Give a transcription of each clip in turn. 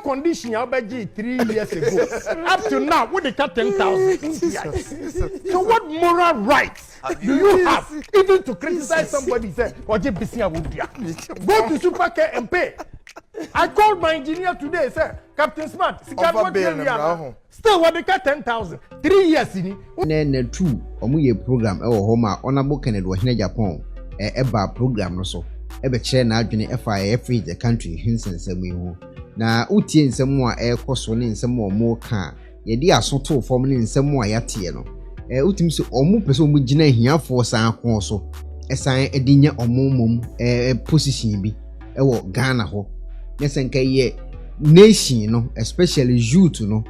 condition you be 3 years ago. Up to now, what they cut 10,000. So what moral rights do you have even to criticize somebody say or just be seen go to Supercare and pay? I called my engineer today, say, Captain Smart, still what they cut 10,000. 3 years in it. Then two, omuye program home honorable Kennedy was in Agyapong eba program no so. Ebe chere na adwene FIA free the country hinsen semu ho. Na utie nsemu a ekoso ne nsemu omo ka ye di asoto form ne nsemu a yate no. Utim se omo pese omo gina hiafo san ko so. Esan edinya omo mom position bi ewo Ghana ho. Nesenka ye nation no, especially youth no.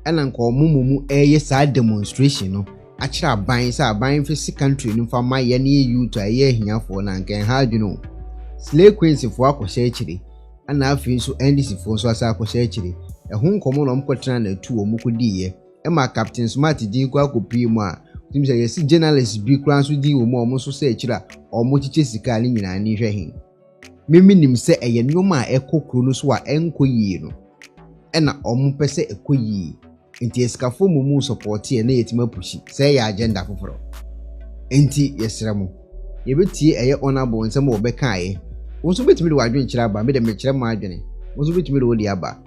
Ena nko omo mumu sa demonstration no. Achira ban sa ban fi country no fa ma ye ne youth a ye hiafo na nken ha adwene. Slay Queens for akwose chiri ana afi nso NDC for nso asa akwose chiri ehun nkomo no mkotena na tu omukodi ye ma Captain Smart din kwa kopi mu a tim say yes journalist bi kran so di omo so say chira omo chiche sika ni nyina ni hwehin mimi nim se eye nyoma ekokro no so a enkoyi no na omo pese ekoyi enti eskafo mu support ye na yetima pushi say ya agenda foforo enti yesramo yebetie eye honorable nsem obeka ye wonso betimi de wadwen kira ba me de me kira ma adwene wonso betimi de wodi aba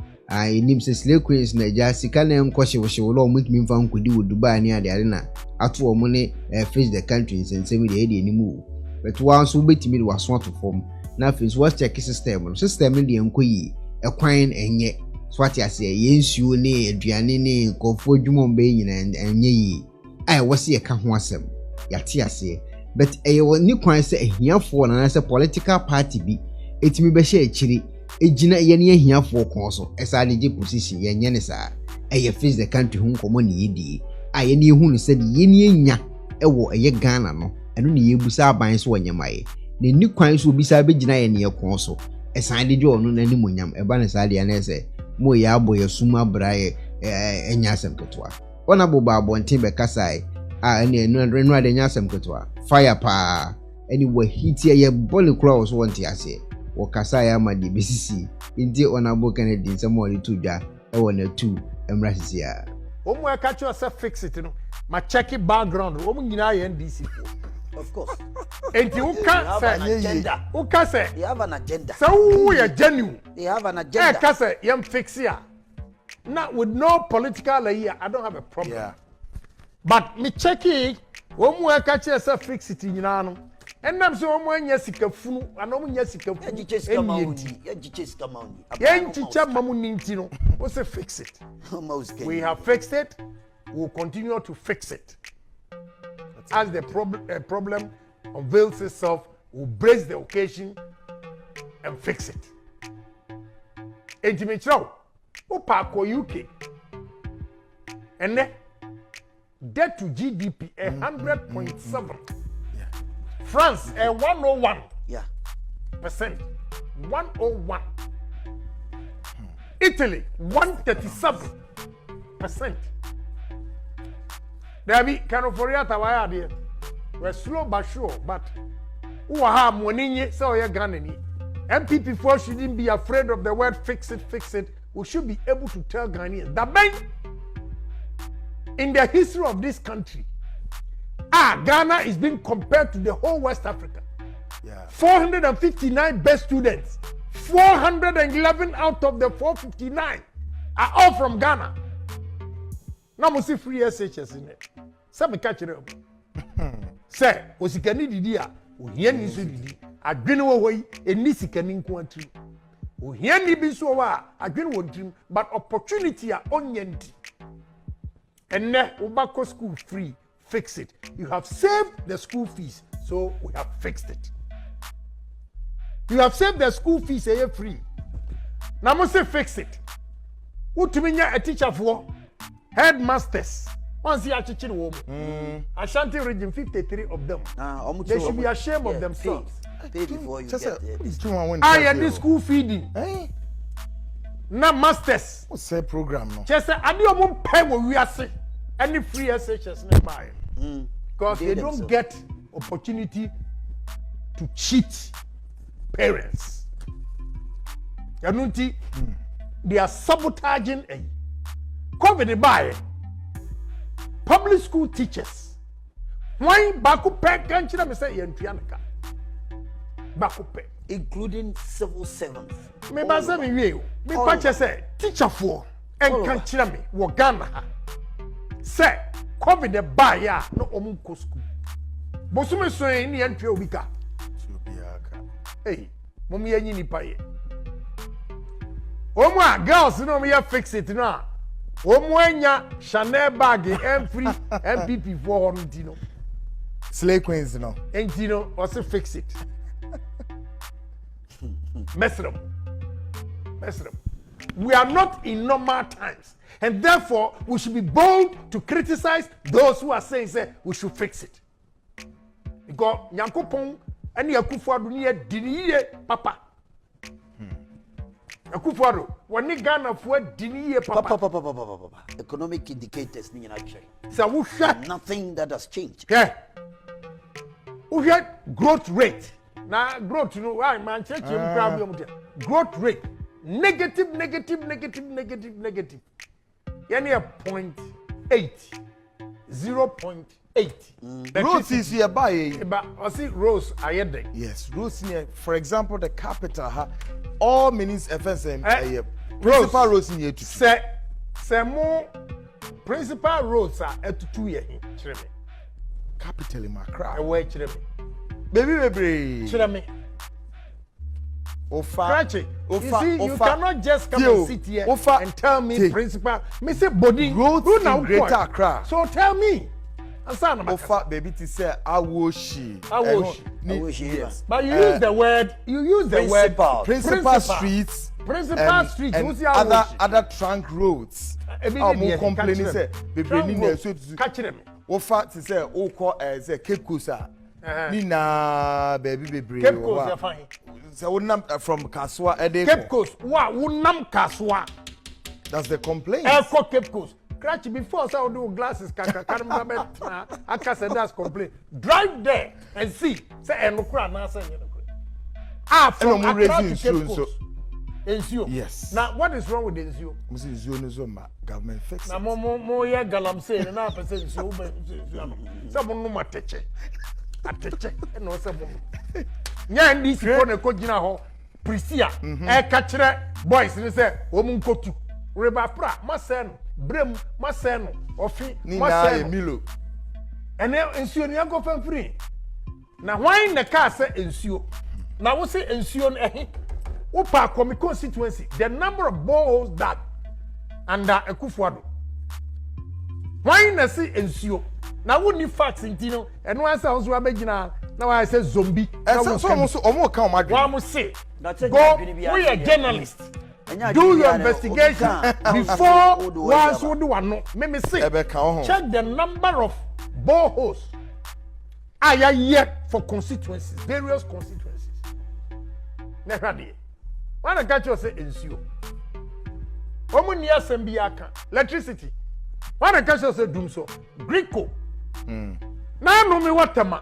nim se Slay Queens na ja sika na enkohye lo omutimi mfa nkodi wo Dubai ni ade na ato omo ne face the country nsensem de ede animu but wonso betimi de waso ato form na face was check system de enkoyi ekwan enye so ati ase yensuo ne aduane ne kofo dwuma mbe nyina enye yi ai wose ye ka ho asem yate ase but ni kwan se ahiafo na se political party bi etimi be hye akiri ejina ye ne ahiafo kon so esa de je position ye nye ne sa face the country hu nkomo ne yedi aye ne hu no se de ye ne anya ewo eye Ghana no eno ne yebusa aban so wanyamaye ne ni kwan so obisa be gina ye ne kon so esa de je onu na ni monyam eba ne sa de na se mo ya aboye suma braye enya asem ketwa ona bo ba abonten be kasai ene enu ade nya asem ketwa fire pa anyway hiti ye boli kura so wonti ase wo kasa ya ma de besisi ndi onabo Kennedy nsemo oli tuja e na tu emrasisi ya omo e ka cho se fix it no ma check background omo nyina ye NDC of course enti uka say they have an agenda so who you genuine they have an agenda ka say yam fix ya now with no political here I don't have a problem but me check it omo e ka che se fix it nyina no enam so omo anya sikafunu ana omo nya sikafunu ya jiche sikamauni ya nchicha mamu ninti no we say fix it we have fixed it we'll continue to fix it as the problem unveils itself we'll brace the occasion and fix it entimetrao opa ko UK and then debt to GDP 100.7 France 101 percent 101 Italy 137%. There be kind of for yata we're slow but sure but who are money so you're Ghana MPP for shouldn't be afraid of the word fix it. We should be able to tell Ghanaians that in the history of this country, Ghana is being compared to the whole West Africa. 459 best students, 411 out of the 459 are all from Ghana. Now we see free SHS in it. Say me catch it up. Say, osikani didi a, ohia ni so didi. Adwene wo hoyi, eni sikani nko atrim. Ohia ni bi so wa, adwene wo ntrim, but opportunity a onye nti. Enne ubako school free, fix it. You have saved the school fees, so we have fixed it. You have saved the school fees free. Now must say fix it. Utuminya a teacher for headmasters. Once you are teaching women, Ashanti region 53 of them. They should be ashamed of themselves. Pay before you get it. I am the school feeding. Now masters. What's that program now? Just say I don't pay what we are saying. Any free SHS nearby. Because they don't get opportunity to cheat parents. Yanunti they are sabotaging a COVID by public school teachers. Why baku pe kanchira me say yentuanaka. Baku pe including civil servants. me ba say me wie o. Me pache say teacher for en kanchira me wo Ghana ha. Say COVID by ya no omu ko school. Bosume so en ni entwe obi ka. Hey, mommy yenyi ni pa ye. Omo girls no me fix it no. Omo enya Chanel bag free MPP for Hontino. Slay Queens no. Entino also fix it. Mess them. We are not in normal times, and therefore we should be bold to criticize those who are saying say we should fix it. Because Nyankopon and akufo-addo ni diniye papa. Akufo-addo wani Ghana for diniye papa. Economic indicators ni na check. So we shut Nothing that has changed. yeah. We had growth rate. Now growth, you know, why man check growth rate negative. Yani a 0.8, 0.8. Growth is here by But I see Rose Ayede. yes, roads near, for example, the capital all means FSM principal roads in here to Say more principal roads are at 2 years. capital in Accra. Away, Baby. Chirame. Ofa. Cratchy. You see, you cannot just come and sit here and tell me, principal. Me say body. Roads in Greater Accra. So tell me. Ofa, baby, to say awoshi. Yes. But you use the word. You use the word. Principal streets. Principal streets. And other trunk roads. More complaining say, baby, ni so to catch them. Ofa to say, oko say Cape Coast. Nina baby. Cape Coast, you're fine. So from Kaswa Edeko. Cape Coast. Wow, unam kaswa. That's the complaint. Airport Cape Coast. Cratch before so do glasses. I said that's complaint. Drive there and see. Say enokra na say enokra. From Accra to Cape Coast. Ensure. Yes. Now what is wrong with the ensure? Government fix it. Na mo ya galam say na person ensure say mo no mateche. Ateche no say mo. Nya ndi sifo na ko gina ho. Prisia e ka kire boys ni say o mu nkotu. Reba pra masen brem masen ofi masen Milo. ene ensure ni go fan free. Na why na ka say ensure? Na wo say ensure no Upa Komi constituency, the number of boreholes that under Ekuonaba. Why not see ensure? Now wouldn't you facts in Tino and once I was now I say zombie. So almost come my One must say go we a journalist. Do your investigation before once we do one. Maybe say check the number of boreholes are yet for constituencies, various constituencies. Never did. When I catch you say ensure. Omo ni assembly aka electricity. When I catch you say doomso. Grico. Now no me watama.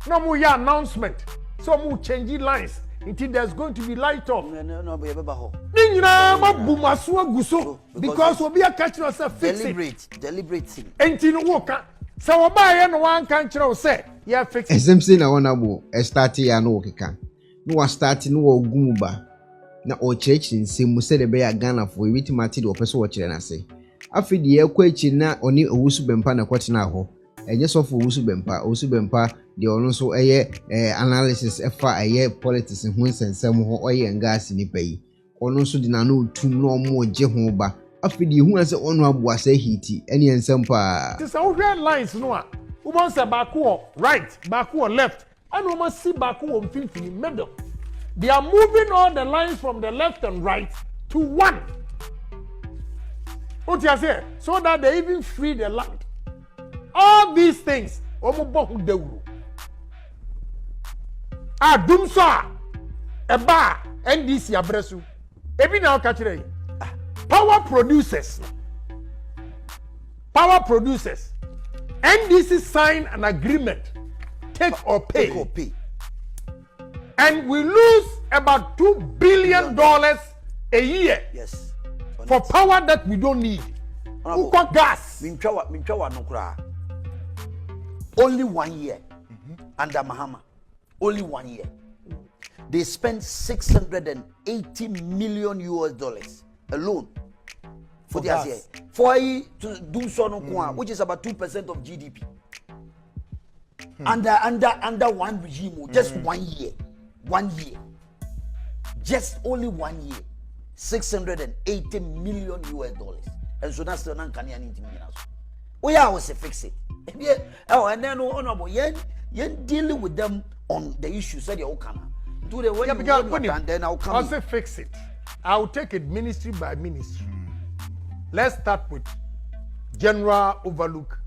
No more ya announcement. So more changing lines until there's going to be light off. No, be ebe ho. Ni nyina ma bumaso aguso because obi a catch yourself fix it. Deliberate thing. Enti no woka. So oba ye no wan kan kire say ya fix it. SMC na wona bo start ya no okeka. No wa start no ogumuba. Na o church nsem se de be ya Ghana for we timati de opeso wo kire na se afidi ye kwa echi na oni owusu bempa na kwatena ho enye sofo owusu bempa de ono so eye analysis efa eye politics ho nsensem ho oye ngas ni payi ono so de na no tum no mo je ho ba afidi hu na se ono aboa se hiti ene ensem pa This our lines no a we want say back right back left and we must see back in middle. They are moving all the lines from the left and right to one. What you say? So that they even free the land. All these things. Dumsa, Eba, NDC Abresu. Ebi now catch it. Power producers. NDC sign an agreement. Take or pay. And we lose about $2 billion a year. Yes. for power that we don't need. Ukwa gas. Minchawa no kura. Only 1 year under Mahama. Only 1 year. They spent $680 million alone for the year. For to do so no which is about 2% of GDP. Under one regime, just 1 year. 1 year. Just only 1 year. $680 million. And so that's the non-Canadian team. We are also fix it. And then honorable yen dealing with them on the issue. Said you come. Do the way and then I'll come. I'll say fix it. I'll take it ministry by ministry. Let's start with general overlook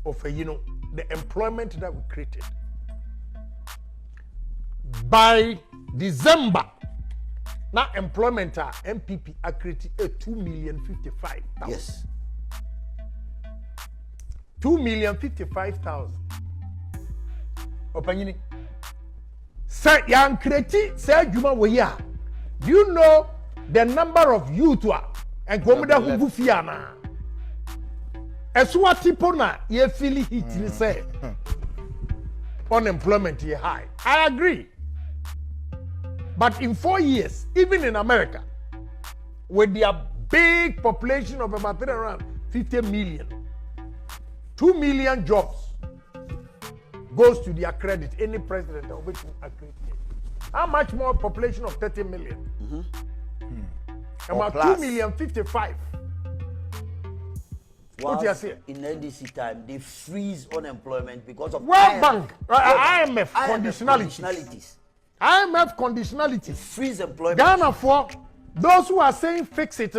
of the employment that we created. By December, now employment MPP are created 2,055,000. Yes. 2,055,000. Opanyini. Say yang kreti say juma we ya. Do you know the number of youth and komida hu fiana? Eswa tipo na ye feel hit ni say unemployment is high. I agree. But in 4 years, even in America, with their big population of about around 50 million, 2 million jobs goes to their credit. Any president of which accredit. How much more population of 30 million? About 2,055,000. What do you say? In NDC time, they freeze unemployment because of World Bank, IMF conditionalities. IMF conditionalities. Freeze employment. Ghana for those who are saying fix it,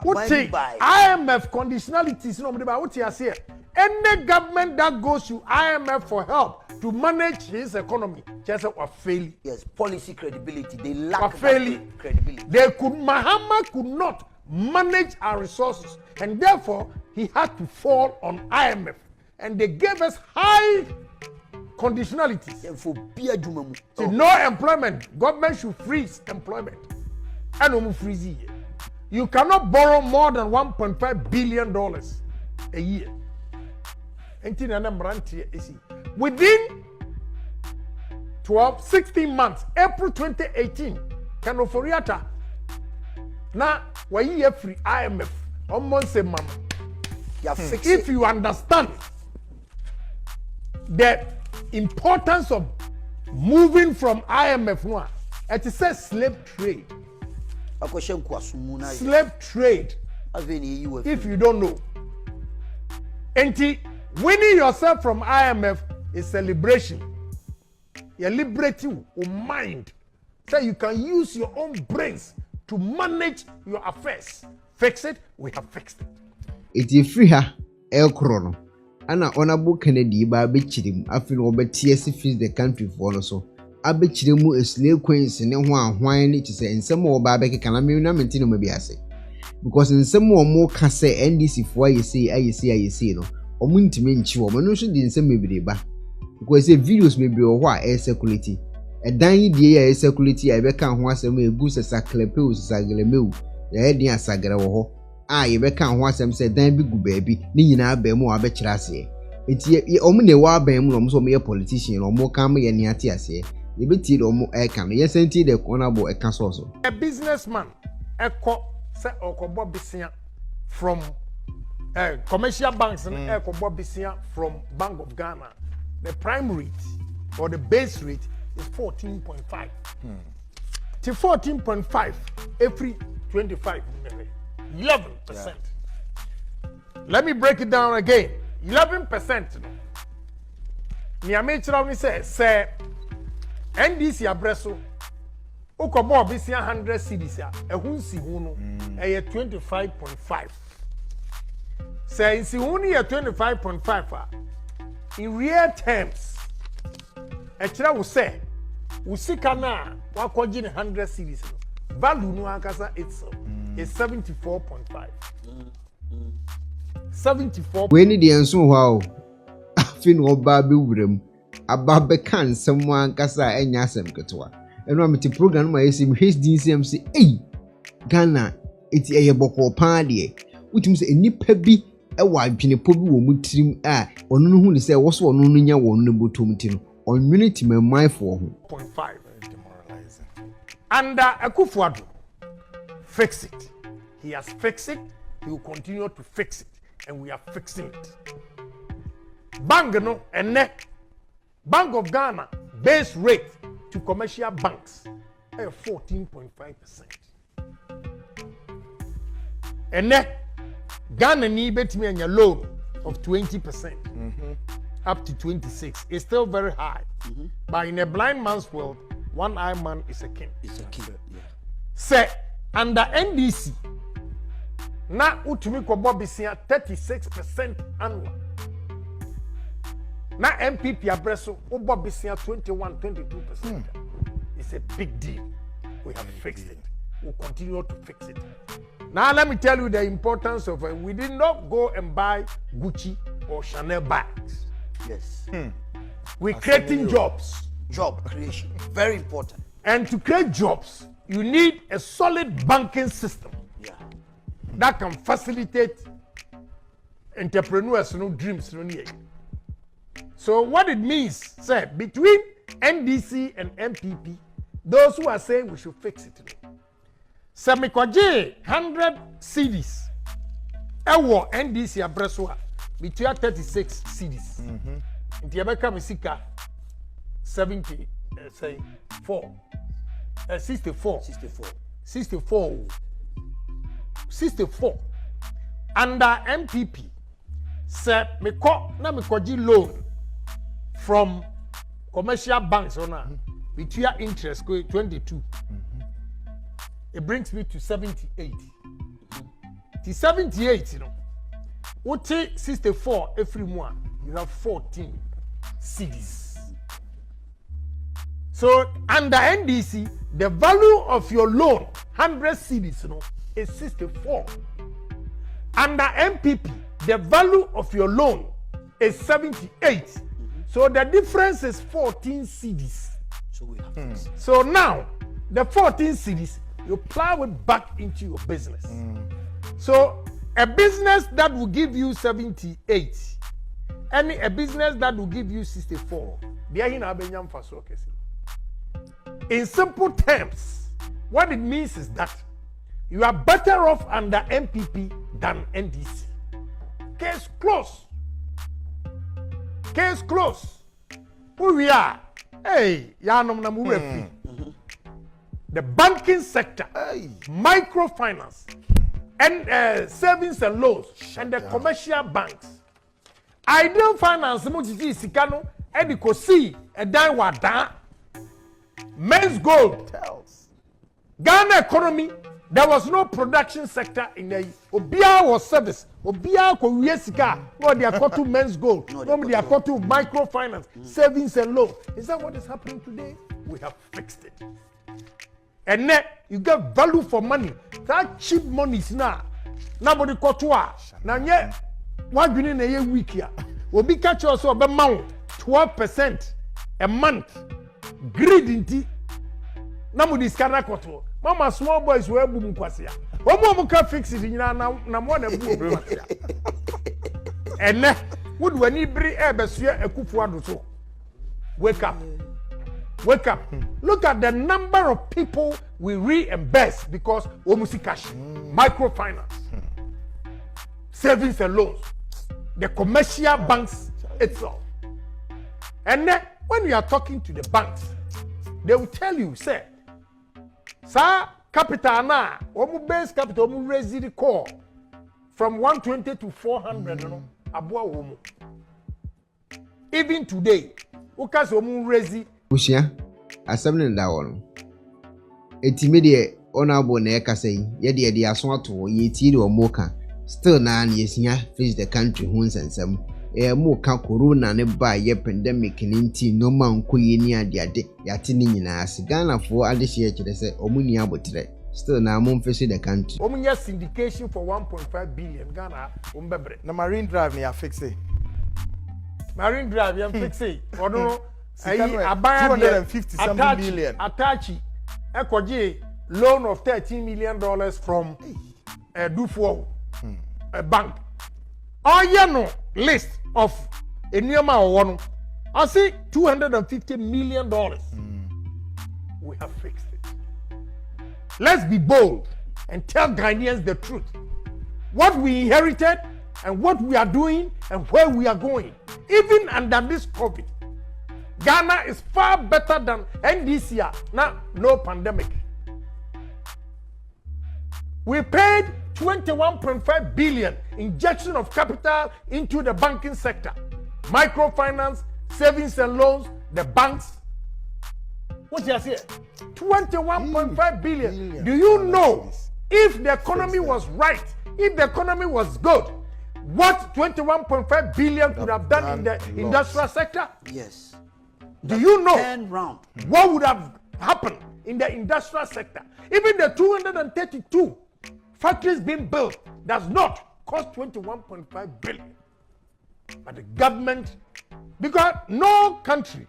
what say IMF conditionalities, what you say? Any government that goes to IMF for help to manage his economy, just a fail. Yes, policy credibility. They lack credibility. Mahama could not manage our resources, and therefore he had to fall on IMF, and they gave us high conditionalities. So no employment. Government should freeze employment. And freeze it. You cannot borrow more than $1.5 billion a year. Within 16 months, April 2018, Kanoforiata, now why you free IMF? Almost a month. If you understand the importance of moving from IMF, it says slave trade. Slave trade. If you don't know. And winning yourself from IMF is celebration. You liberate your mind. So you can use your own brains to manage your affairs. Fix it, we have fixed it. It is free her, El Crono. Anna honorable Kennedy by Bichidim, after over TSC fees the country for also. Abichidimu is slave queens in one it is in some more barbecue can I mean Namentino maybe I say. Because in some more can say NDC for you see no. Or mean to mean you or no should in some maybe ba. Because the videos may be or why air security. A dying dear air security I reckon once a may goose a saclepus sagalemu. The head near Sagaraho. I reckon once I'm said, then be good baby, Nina Bemo Abetrasi. It's ye only a war bem so mere politician or more calmly and Yatias. You be tea or more air can. Yes, and tea the honorable a castle. A businessman, a from commercial banks and from Bank of Ghana. The prime rate or the base rate is 14.5. To 14.5 every 25 million. 11%. Yeah. Let me break it down again. 11%. Niamechra say NDC abreso ukobo bisia 100 cedis a ehunsi hunu 25.5. Say insi hunu 25.5 in real terms echira wo say usika na wakojin 100 cedis value no akasa itself is 74.5. 74. We need the answer. Wow, I feel oba be wurem ababe kan someone kasa enya sem ketwa. Eno amiti program ma yesim HDCMC Ghana eti eye boko pan de utim se enipa bi ewa adwene po bi wo mutirim a ono no hu ni se wo so ono no nya wo no botom ti no onwene ti memmanfo ho 0.5 demoralizing. And Akufo-Addo fix it. He has fixed it. He will continue to fix it, and we are fixing it. Bank no and Bank of Ghana base rate to commercial banks 14.5%. And Ghana need between a loan of 20%, up to 26. It's still very high, but in a blind man's world, one-eyed man is a king. It's a king. Yeah. Say under NDC, na utumi ko bobisia 36% annual. Na MPP abreso bobisia 21-22%. It's a big deal. We have fixed it. We'll continue to fix it. Now let me tell you the importance of we did not go and buy Gucci or Chanel bags. Yes. We're creating jobs. Job creation. Very important. And to create jobs, you need a solid banking system. Yeah. That can facilitate entrepreneurs' dreams. So what it means, say, between NDC and MPP, those who are saying we should fix it. Semikwaje 100 CDs. Ewo NDC abreswa between 36 CDs. Inti yabeka misika 70 say 4 64 under MPP say mekwaji loan from commercial banks between interest go 22. It brings me to 78. The 78, you know, we take 64 every month. You have 14 CDs. So under NDC, the value of your loan, 100 CDs, you know, is 64. Under MPP, the value of your loan is 78. So the difference is 14 CDs. So we have So now, the 14 CDs, you plow it back into your business. So a business that will give you 78, a business that will give you 64. In simple terms, what it means is that you are better off under MPP than NDC. Case closed. Case closed. Who we are? Hey, the banking sector, microfinance, and savings and loans, and the commercial banks. Ideal finance, Sikano, Edikosi, and Daiwada, men's gold tells. Ghana economy, there was no production sector in the Obia was service. Obia ko Wiesika, no they are called to men's gold, no they are called to microfinance, savings and loans. Is that what is happening today? We have fixed it. And then you get value for money. That cheap money is now. Nobody kotua. Now yeah, what you need a week here? Will be catch also about amount 12% a month. Greed in tea. Nobody is kana kotua. Mama small boys will boom kwasia. One more can fix it in na more than boom. And then would when he bring Ebesia Ekuonaba so. Wake up. Wake up. Look at the number of people we reimburse because we cash, microfinance, savings and loans, the commercial banks itself. And then when you are talking to the banks, they will tell you, say, sir, capital na, base capital, raise the core from 120 to 400, you know, even today, because raise Bushia, asem ne da wono. Etime de honorable na ekasa yi, ye de aso ato ye ti de omoka. Still na yesia face the country hu nsensem. Mo ka corona ne ba ye pandemic ni nti no ma nkoye ni ade yate ni nyina ase. Ghana fo ade hye kire se omuni abotre. Still na mo face the country. Omunya syndication for 1.5 billion Ghana umbebre. Na Marine Drive ni fix it. Marine Drive ya fix it. Odo 250 something million. Atachi, Ekoji, loan of $13 million from do for a bank. Oh, no list of a Niyama or one. I see $250 million. We have fixed it. Let's be bold and tell Ghanaians the truth. What we inherited and what we are doing and where we are going. Even under this COVID, Ghana is far better than NDC. Now, no pandemic. We paid 21.5 billion injection of capital into the banking sector, microfinance, savings and loans, the banks. What's your say? 21.5 billion. Do you know if the economy was right, if the economy was good, what 21.5 billion could have done in the industrial sector? Yes. Do you know Turn round. what would have happened in the industrial sector? Even the 232 factories being built does not cost 21.5 billion. But the government, because no country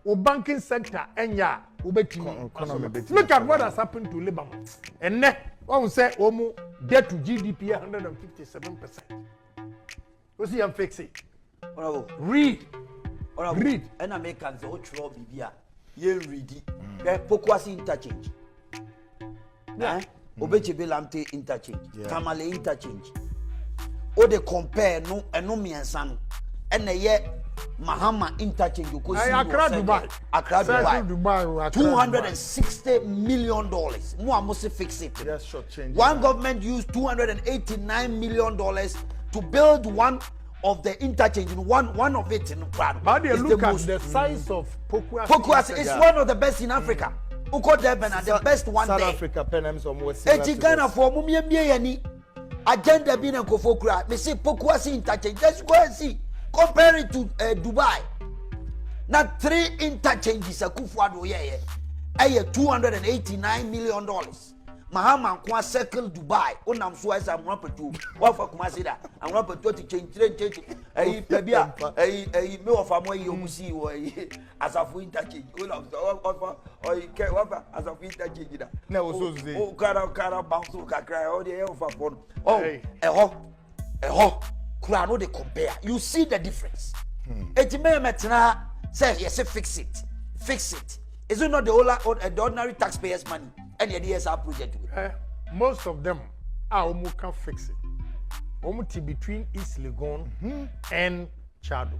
or banking sector look at what has happened to Lebanon. And now, I will say, debt to GDP 157%. You see, I'm fixing. Read. Read. And Americans, the whole trouble, you read it. Pokwasi interchange. Obechebelamte interchange. Tamale interchange. O de compare no miensan. And Mahama interchange. Accra Dubai. $260 million. More must fix it. One government used $289 million to build one of the interchange. One of it in Prague. But they look at the size of Pokwasi. Pokwasi is one of the best in Africa. Uko Debena, the best one South there. Africa, Penems or more. Ghana for Mumia agenda being a Kofokra. Me see Pokwasi interchange. Let's go and see. Compare it to Dubai. Now 3 interchanges akufo-addo yeah. $289 million. Mahama kwa circle Dubai. Onam so as I'm rapetu. What for Kumasida? I'm rapetu to change. Pebia. Me of amoy yomusi as a full interchange. Or as a full interchange. No, so say. Oh, cara bounce to cry all the air of a phone. Oh, Kurano they compare. You see the difference. It may matter. Say yes, fix it. Is it not the ordinary taxpayers' money? And the DSR project. Most of them are can fix it. Between East Legon and Chado.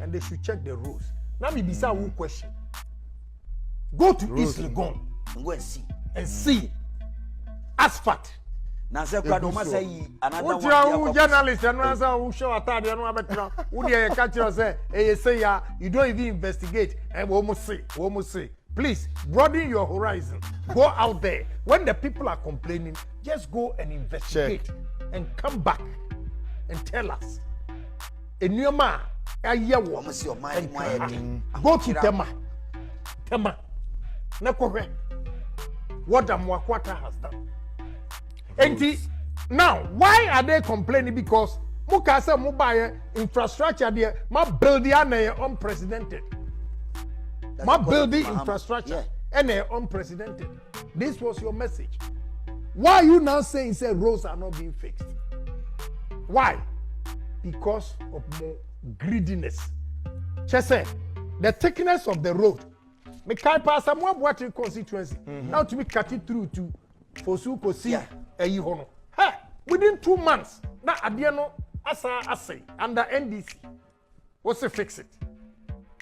And they should check the rules. Now me bisa one question. Go to East Legon and go and see. Asphalt. Now say Kwadoma say another one. What journalist and answer who show attard and no better. Who dey catch you say you don't even investigate and almost say. Please broaden your horizon. Go out there. When the people are complaining, just go and investigate and come back and tell us. Ekuonaba go to Tema. What Amwakwata has done. And now, why are they complaining? Because Mukasa mobile infrastructure there, my building and unprecedented. My building infrastructure and unprecedented. This was your message. Why are you now saying roads are not being fixed? Why? Because of more greediness. Chese, the thickness of the road. Me kai pass some more water constituency. Now to be cut it through to Fosuko see Eyihono. Hey, within 2 months, na adiano asa under NDC. What's to fix it?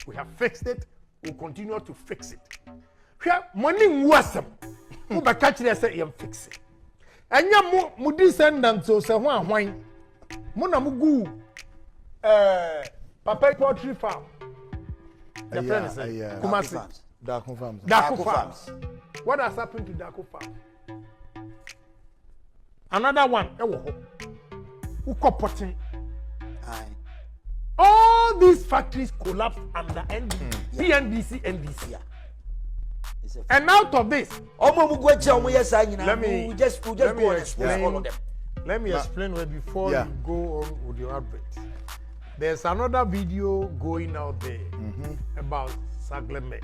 We have fixed it. We'll continue to fix it. Money wasam. Who ba catch there say you fix it. Enya mu descendants so say hwan mo na mu gu Papa Poultry Farm. The friend is Kumasi. Daku Farms. What has happened to Daku Farms? Another one, who potting. All these factories collapsed under PNDC, NDC. And out of this, let me just go and explain all of them. Let me explain before you go on with your advert. There's another video going out there about Sagleme.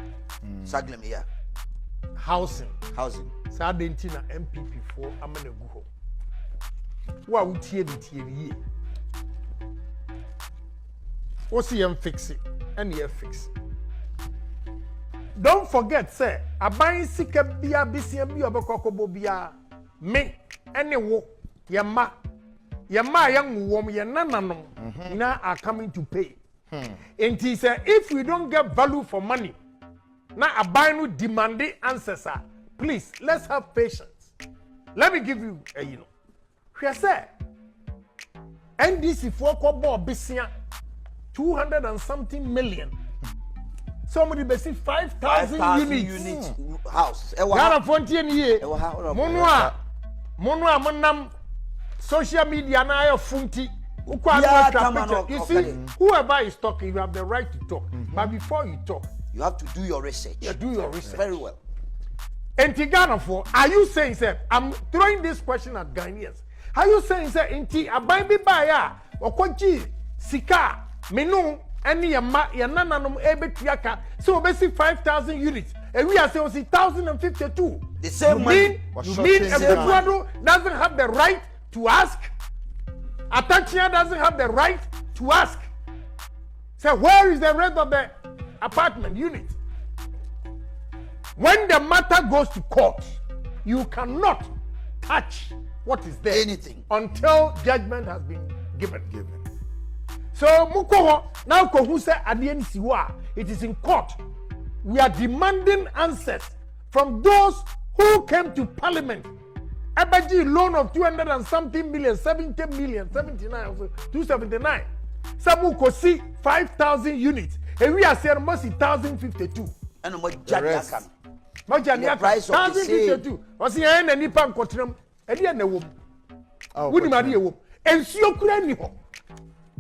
Sagleme, housing. Saa de nti na MPP for amana gu ho. Wo a wotie de tie ye. Wo see yam fix it and ye fix it. Don't forget say aban sika bia bisia bi obekokobo bia me ene wo yema yang wom ye nananom na are coming to pay. And he said if we don't get value for money na aban no demanding answers are please let's have patience. Let me give you a hwe say NDC for kobo bisia 200 and something million. Somebody be see 5,000 units. House. Ghana Fontaine ye. Monua monam social media na ayo funti. You see, whoever is talking, you have the right to talk. But before you talk, you have to do your research. Yeah, do your research very well. And Ghana for, are you saying, sir? I'm throwing this question at Ghanaians. Are you saying, sir? Inti abai baya okoji sika menu. Any ya nananom ebe triaka so we see 5,000 units and we are saying 1,052. The same you money. mean Ekuonaba doesn't have the right to ask? Atachia doesn't have the right to ask. So where is the rest of the apartment unit? When the matter goes to court, you cannot touch what is there anything until judgment has been given. So mukoho now who say adieni siwa it is in court. We are demanding answers from those who came to parliament. Abaji loan of 200 and something million, 70 million, 79, 279. Samu kosi 5,000 units. And we are saying almost 1,052. And what Janiakan? The price of 1,052. Was the end and Nipan Cotram and the end the woman. Wouldn't marry a woman. And so you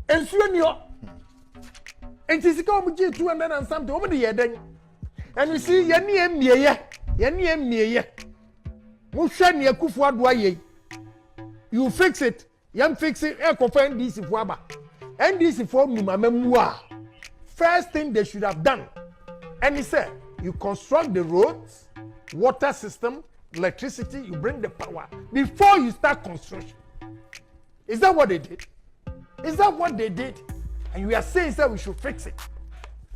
and soon you and tis come 200 and something over the year then. And you see, Yanni Mushani akufo-addo you fix it, yam fix it, find this waba. And this for memoir. First thing they should have done. And he said, you construct the roads, water system, electricity, you bring the power before you start construction. Is that what they did? Is that what they did? And we are saying that we should fix it.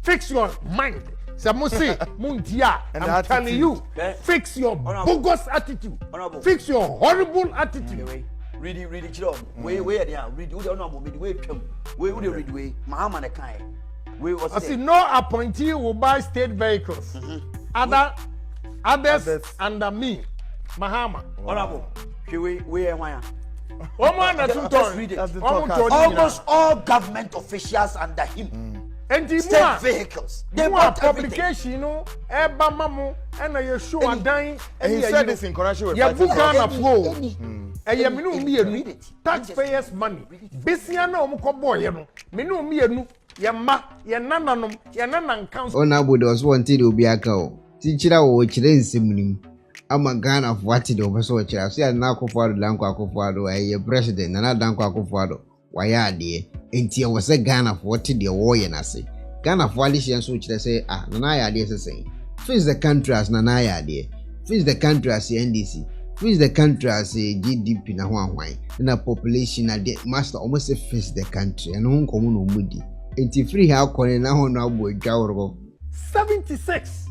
Fix your mind. Samusi Mundia, I'm telling you, fix your bogus attitude. Fix your horrible attitude. Read it, Chilo. Wait, read I see no appointee will buy state vehicles. Others under me. Mahama. Honorable. Almost all government officials under him. And the state vehicles. They want publication, you know, Mamu, and I show a dying. And he said this in connection with Yaminu taxpayers' money. Bisiana Omukoboy, Minu Mienu, Yama, Yananum, Yanan Council. Honorable, there was one thing to be a cow. Teacher, which then simming. I'm a gun of what it over so I say an akufo-addo, Danko a president, and I Danko akufo-addo. Why are they? Until was a gun of what the warrior and I say. Gun of Walisians which they say, Nanaya dear say. Freeze the country as Nanaya dear. Freeze the country as the NDC. Freeze the country as a GDP na Hawaii. And a population at the master almost freeze the country and home common moody. Until free how calling now now boy 76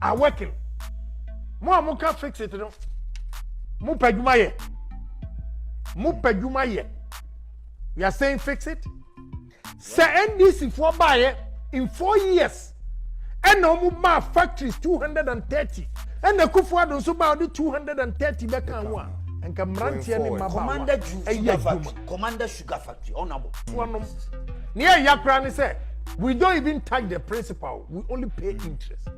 are working. Mo can fix it, no. Mo peduma ye. We are saying fix it. Say NDC for buy in 4 years. And no more factories 230. And the Akufo-addo so buy the 230 back and one. And come run here in my Commander Sugar Factory. Honorable. Near Yakrani said, we don't even touch the principal. We only pay interest.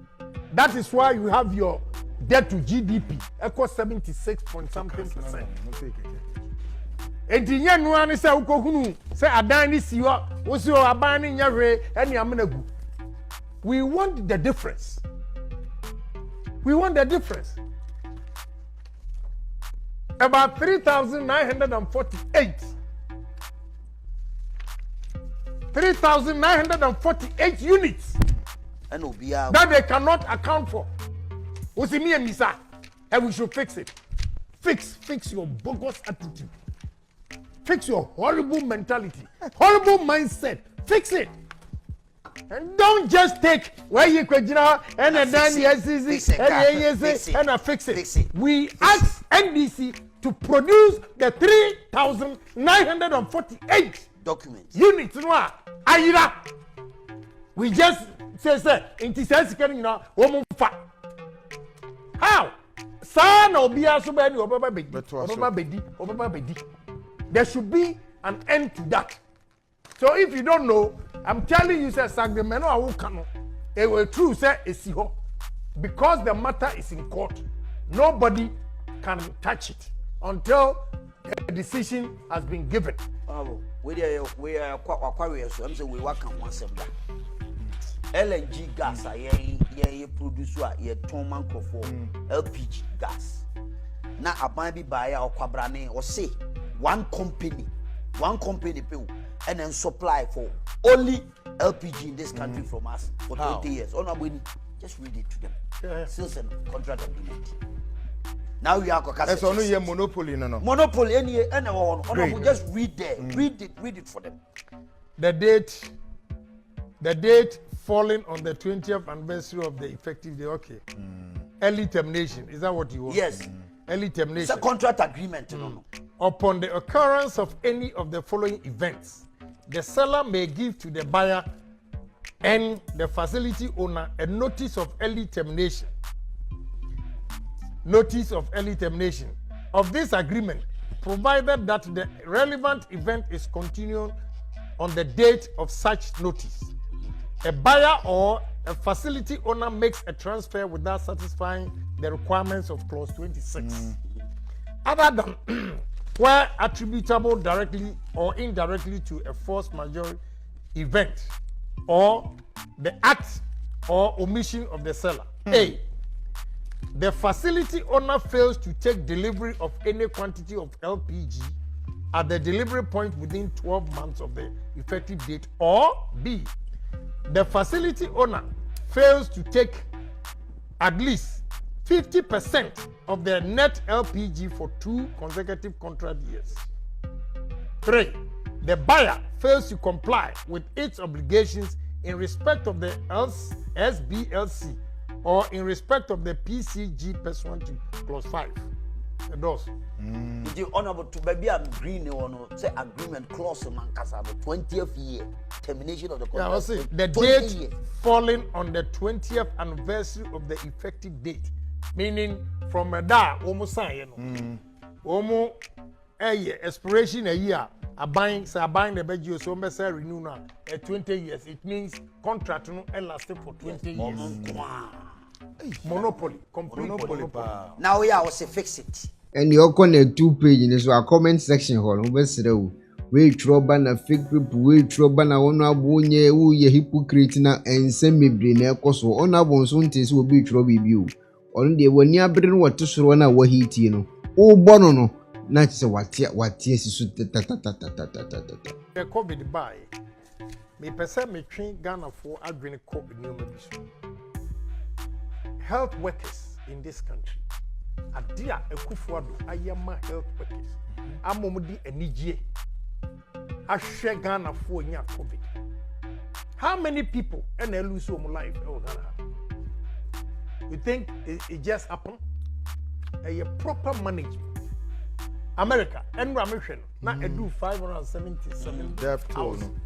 That is why you have your debt to GDP equal 76 point something %. And the young one is a Ukokunu, say Adani Siwa, was your Abani Yare, and Yamenagu. We want the difference. We want the difference. About 3,948. 3,948 units that they cannot account for. What's me and Misa? And we should fix it. Fix your bogus attitude. Fix your horrible mentality, horrible mindset. Fix it. And don't just take where you could, you know, and then fix it. We ask NDC to produce the 3,948 documents. Units. Ayira. We just say, it says, you know, woman fat. How? Son or be also by Obama Bedi. There should be an end to that. So if you don't know, I'm telling you, say, Sagdemeno Awukano, it will true say Esiho. Because the matter is in court, nobody can touch it until a decision has been given. Oh, we are quite so I'm saying we work on one sem that. LNG gas, ye produce ye Toman for LPG gas. Now a baby buyer or Quabrane or say one company pay and then supply for only LPG in this country from us for 20 years. Oh no, we just read it to them. Sales and contract agreement. Now we are that's only a monopoly, no. Monopoly, anyone. We just read there. Read it for them. The date falling on the 20th anniversary of the effective day. Okay. Early termination. Is that what you want? Yes. Early termination. It's a contract agreement. No. Upon the occurrence of any of the following events, the seller may give to the buyer and the facility owner a notice of early termination. Notice of early termination of this agreement, provided that the relevant event is continued on the date of such notice. A buyer or a facility owner makes a transfer without satisfying the requirements of clause 26. Other than where attributable directly or indirectly to a force majeure event or the act or omission of the seller. A. The facility owner fails to take delivery of any quantity of LPG at the delivery point within 12 months of the effective date, or B. The facility owner fails to take at least 50% of their net LPG for 2 consecutive contract years. 3. The buyer fails to comply with its obligations in respect of the SBLC or in respect of the PCG pursuant to clause 5. The doors. It is honorable to baby agree on say agreement clause mankasa the 20th year termination of the contract. Yeah, I say the date falling on the 20th anniversary of the effective date, meaning from a day almost almost a year expiration a year. Buying the budget so renew now 20 years. It means contract no lasting for 20 years. Monopoly, complete monopoly. Now we are say fix it. And you can a 2-page in so a comment section hall. We trouble na fake people, we trouble na ona bonye who ye hypocrite na and send me brain so ona bon so ntis will be trouble you. On the when you bring what to so na what he no. Oh bono no. Na say what yes so the COVID buy. Me person me train Ghana for adwene COVID new medicine. Health workers in this country. Adia Ekuonaba ayama health workers. Amomudi enijie. Ashe Ghana for nya COVID. How many people and they lose their life in Ghana? You think it just happened? A proper management. America, now do 577,000.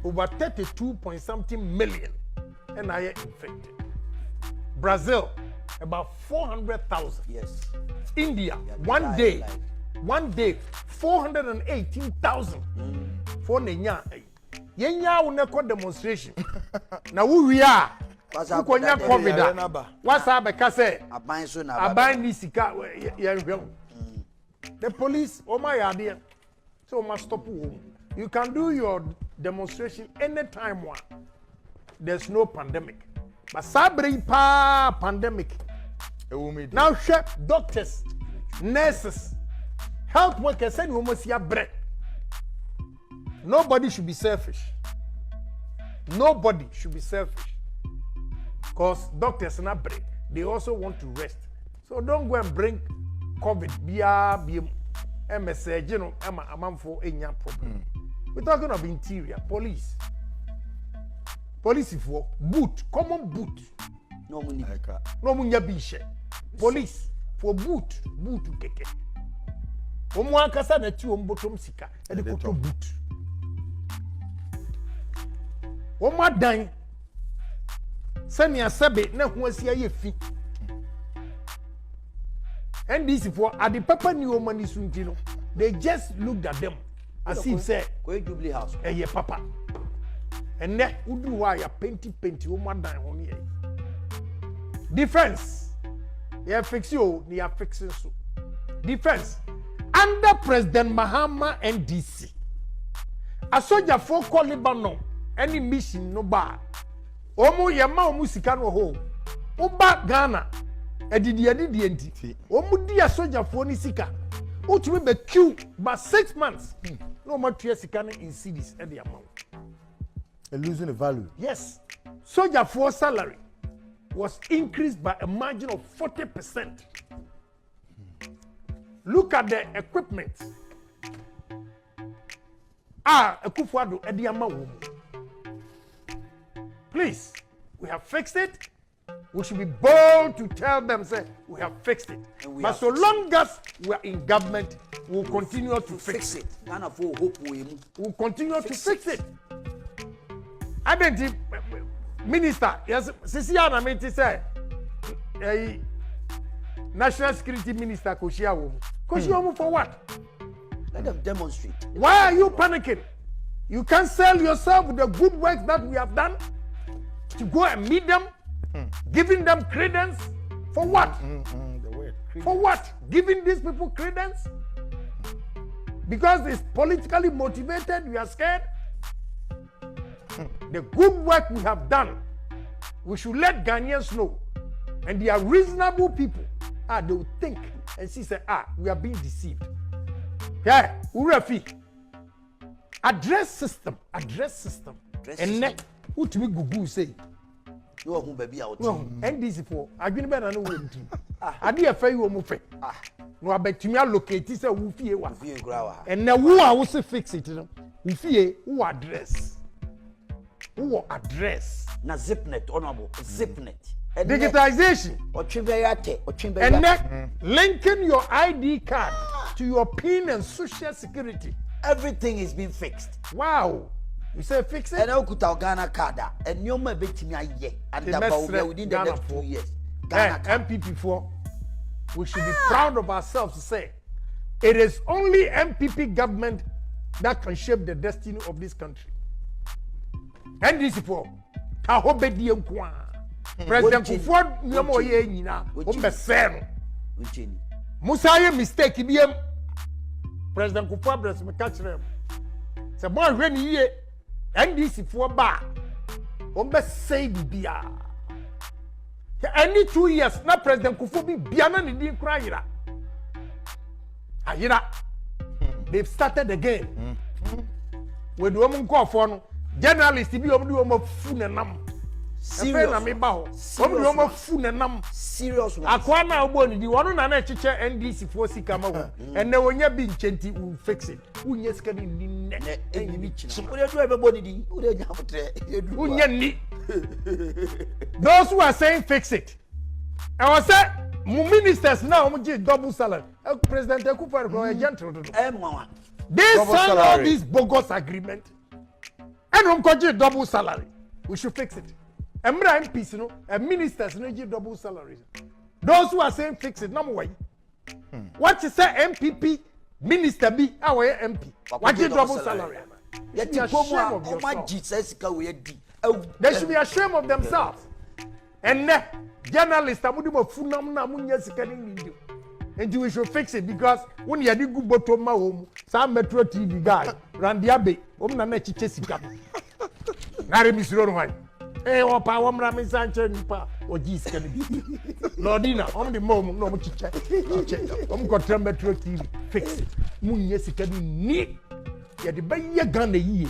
Over 32 point something million and I infected. Brazil, about 400,000. Yes. India, one day, 418,000. For Nenya. Yenya will not demonstration. Now we are. COVID. What's up, Kase? Abai Nisika. The police, oh my idea. So must stop. You can do your demonstration anytime one. There's no pandemic. But sabri pa pandemic. Now chef, doctors, nurses, health workers, and almost your bread. Nobody should be selfish. Nobody should be selfish. Because doctors are not bread. they also want to rest. So don't go and bring COVID, BM, MSG, you know, for any problem. We're talking of interior, police. Police for boot, common boot. No money. No money bishe. Police for boot keke. Omo ankasa na ti ombotom sika e de koto boot. Omo adan sani asabe na ho asia ye fi. NDC for at the papa new money sunti no. They just looked at them as if say go Jubilee House. Ye papa. And then udu wa ya penti omo adan ho ne. Defense. You fix you, you fixing so. Defense. Under President Mahama NDC. A soldier for call Lebanon. Any mission no bar. Omo yama omu sika no ho. Oba Ghana. Edidi enti. Omu di a soldier for ni sika. Utumi be queue by 6 months. No more 3 sika in cities at the amount. And losing the value. Yes. Soldier for salary was increased by a margin of 40%. Look at the equipment. Akufo-addo Ediama. Please, we have fixed it. We should be bold to tell them, say, we have fixed it. But so long as we are in government, we will continue to fix it. We'll continue to fix it. I didn't. Minister, yes, Sisiana Meti say, National Security Minister Koshiawo. Koshiawo for what? Let them demonstrate. Why are you panicking? You can't sell yourself with the good work that we have done to go and meet them, giving them credence for what? For what? Giving these people credence? Because it's politically motivated, we are scared. The good work we have done, we should let Ghanaians know. And they are reasonable people. They will think and see, say, we are being deceived. Yeah, Urafi. Address system. And then, who to me Gugu say? No, baby out. No, and this is for I didn't better know when I did a fair woman. No, I bet you are located, say, who fear one. And now who I also fix it, who fear, who address. Who address? Na Zipnet, honorable Zipnet. Digitization. And then linking your ID card to your PIN and social security. Everything is being fixed. Wow. You say fix it? And I could have Ghana card. And you may bet me a year. And within the next 2 years. Ghana MPP4. We should be proud of ourselves to say it is only MPP government that can shape the destiny of this country. And this is for Tahobedi Nkwa. President Kufuor Nyamo ye nyina ombesero. Musa ye mistake biem. President Kufuor bless me catch them. Say boy hwe ni ye NDC for ba. Ombesay bibia. Any 2 years na President Kufuor bi bia na ni din kra yira. Ayira. They've started again. We do am nko for no. Journalist bi omdu omo fu nenam. Serious na me ba ho. Omdu omo fu nenam. Serious one. Akwa na ogbo ni di wono na na echiche NDC for sika ma ho. Enne wonya bi nchenti will fix it. Unye sika ni ne enyi ni china. Ode do ebe boni di. Ode nya fotre. Unye ni. Those who are saying fix it. I was say ministers now omo double salary. President Ekuonaba React gentle. They signed all this bogus agreement. And on double salary. We should fix it. And MPs, and ministers give double salaries. Those who are saying fix it, number one. What you say MPP minister be our MP? What you double salary? They should be ashamed of themselves. And journalists are and we should fix it because when you do good bottom my home, some Metro TV guy, Randy Abbey, na chiche sika. Na re misiro no han. Opa wo mra me sanche nipa o jis kan bi. Lordina, the mom no mo chiche. Ko tram Metro TV fix it. Munye sika ni ye de ba ye Ghana yie.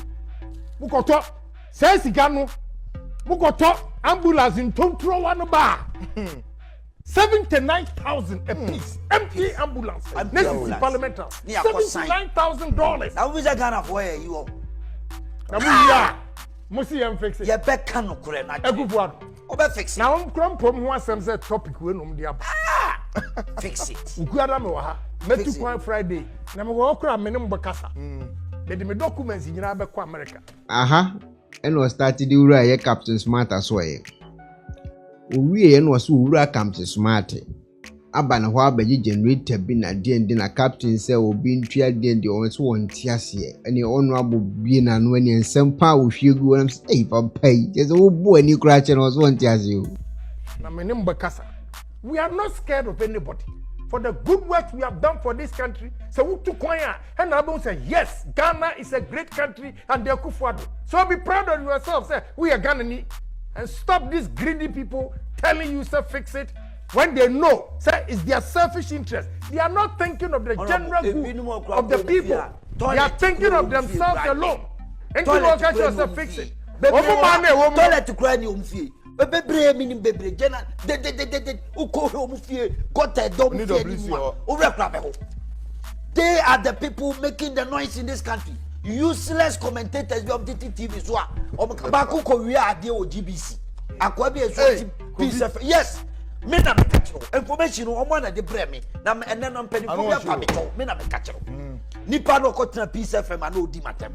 Mu ko to say sika no. Mu ko to ambulance ntontro wa no ba. 79,000 a piece. Empty ambulance. Next to parliamental. $79,000. Now we are gonna for you. Now we are. Musi yam fix it. You bet can no kure na. Ekuo-addo. Obe fix it. Now I'm from who wants some topic we no dia. Fix it. Ukuada me wa ha. Metu kwan Friday. Na me wo kura me ne mbakasa. Me de me documents nyina be kwa America. Aha. Eno started the ura ye Captain Smart aswaye. Owie eno so ura Captain Smart. Aba na ho abaji generator bi na de na captain say obi ntua de on so won tiase ene onu abo bi na no ene nsempa wo hwegu am say papa je so wo bo ani kura che no so won tiase o. Na me ne mbakasa. We are not scared of anybody. For the good work we have done for this country, so we took one and Abon say, yes, Ghana is a great country and they're akufo-addo. So be proud of yourself, say, we are Ghanaian, and stop these greedy people telling you, say, fix it, when they know, say, it's their selfish interest. They are not thinking of the general good of the people. They are thinking of themselves alone. And you will catch yourself, fix it. Toilet to cry in your bebre minim bebre jena de uko omufie got a dom they are the people making the noise in this country. Useless commentators of the TV so baku ko wi ade o GBC akwa bi eso piece. Yes, me na me catch information o mo na de bre me na ene no mpani ko bi akwa me to me na me catch nipa no ko tena Peace FM na odi matem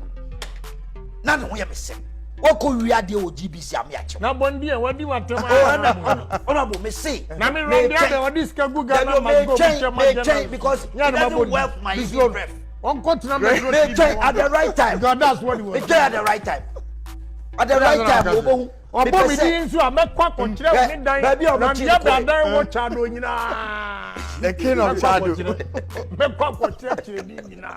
na no ye me se Oko wiade o GBC amiacho. Na bondi e wadi watem. Honorable me say. Na me run there wadi skagu Ghana must go because it doesn't work my breath. On continent at the right time. God, that's what he was. At the right time. At the right time. Obo mi di nsu amekwa kontre ni dan. Na dia bradan wo chado nyina. The king of Chado. Mekwa kontre chire ni nyina.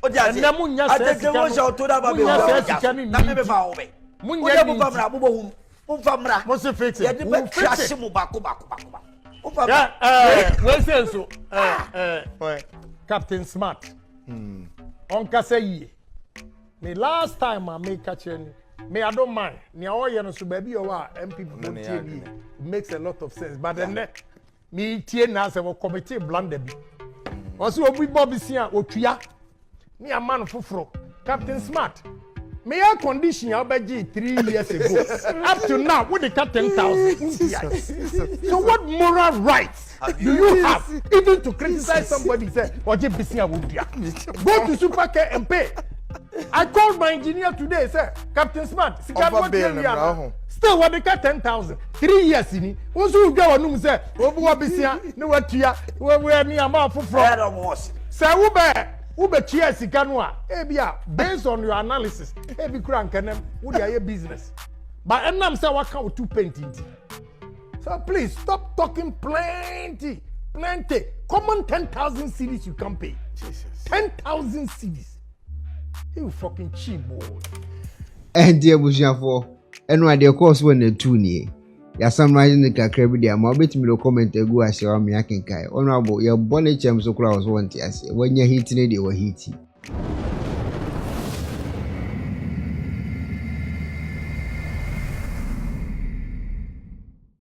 Na munya se wo sha to da ba be na me be ba wo be munya bu ba mra bu bo hum famra mo se fix it be crash mu bako we say so Captain Smart on ka say ye me last time I make catch me I don't mind ni awoye no so ba bi o wa MP it makes a lot of sense but then me tie na say we committee blunder bi o so obi bobisia otua me a man fufuro Captain Smart me air condition obeji 3 years ago up to now with the 10,000 so what moral rights do you have even to criticize somebody say oje bisia wodia go to Supercare and pay. I called my engineer today say Captain Smart still what the 10,000 3 years in ozu gwa wanum say obu obisia ne watua we ni ama fufuro say wo be ube chia sika no a ebia based on your analysis ebi kura nkanem wo dey your business but enam say waka o 2 painting so please stop talking plenty common 10,000 cedis you can pay. Jesus. 10,000 cedis you fucking cheap boy And dear Bushafo eno ade course when the two nie ya summarize the kakra bi dia ma obetimi lo comment egu ahye wa me akenkai honorable ya bonne chem so kura was want ase wanya hit ne de wa hiti